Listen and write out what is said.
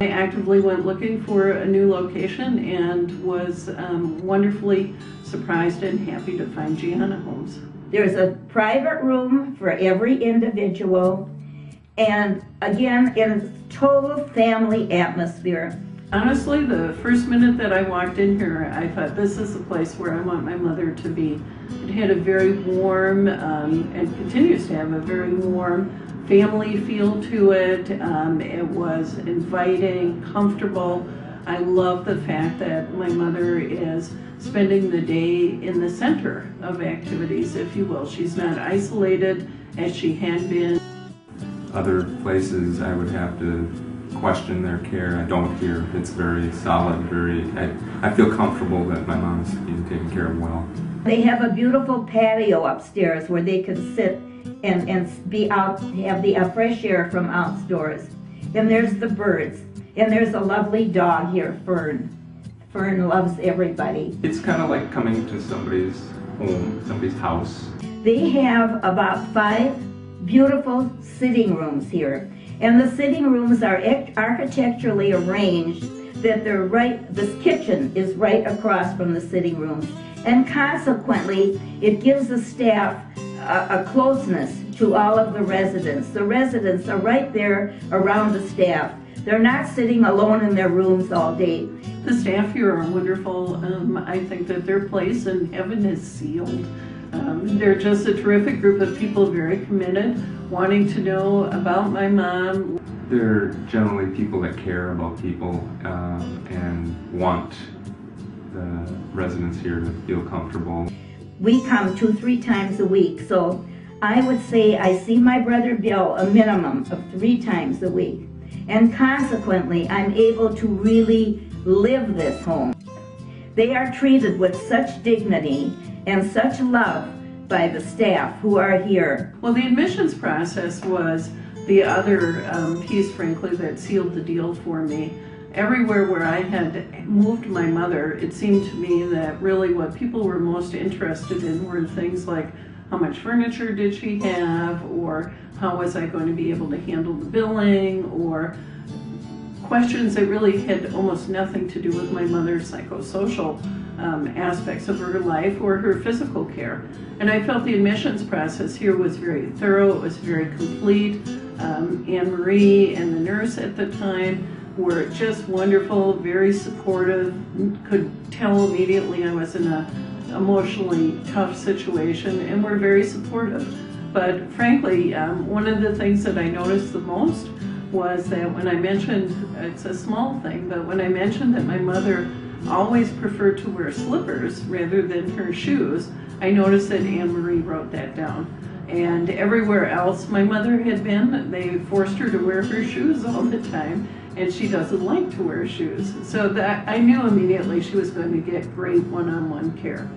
I actively went looking for a new location and was wonderfully surprised and happy to find Gianna Homes. There's a private room for every individual, and again, in a total family atmosphere. Honestly, the first minute that I walked in here, I thought this is the place where I want my mother to be. It had a very warm, and continues to have a very warm family feel to it. It was inviting, comfortable. I love the fact that my mother is spending the day in the center of activities, if you will. She's not isolated as she had been. Other places I would have to question their care. I don't here. It's very solid, I feel comfortable that my mom is being taken care of well. They have a beautiful patio upstairs where they can sit and be out, have the fresh air from outdoors. And there's the birds. And there's a lovely dog here, Fern. Fern loves everybody. It's kind of like coming to somebody's home, somebody's house. They have about 5 beautiful sitting rooms here. And the sitting rooms are architecturally arranged that they're right, this kitchen is right across from the sitting rooms. And consequently, it gives the staff a closeness to all of the residents. The residents are right there around the staff. They're not sitting alone in their rooms all day. The staff here are wonderful. I think that their place in heaven is sealed. They're just a terrific group of people, very committed, wanting to know about my mom. They're generally people that care about people and want the residents here to feel comfortable. We come 2-3 times a week, so I would say I see my brother Bill a minimum of 3 times a week. And consequently, I'm able to really live this home. They are treated with such dignity and such love by the staff who are here. Well, the admissions process was the other piece, frankly, that sealed the deal for me. Everywhere where I had moved my mother, it seemed to me that really what people were most interested in were things like how much furniture did she have, or how was I going to be able to handle the billing, or questions that really had almost nothing to do with my mother's psychosocial aspects of her life or her physical care. And I felt the admissions process here was very thorough, it was very complete. Anne-Marie and the nurse at the time were just wonderful, very supportive, could tell immediately I was in a emotionally tough situation, and were very supportive. But frankly, one of the things that I noticed the most was that when I mentioned, it's a small thing, but when I mentioned that my mother always preferred to wear slippers rather than her shoes, I noticed that Anne-Marie wrote that down. And everywhere else my mother had been, they forced her to wear her shoes all the time, and she doesn't like to wear shoes. So that I knew immediately she was going to get great one-on-one care.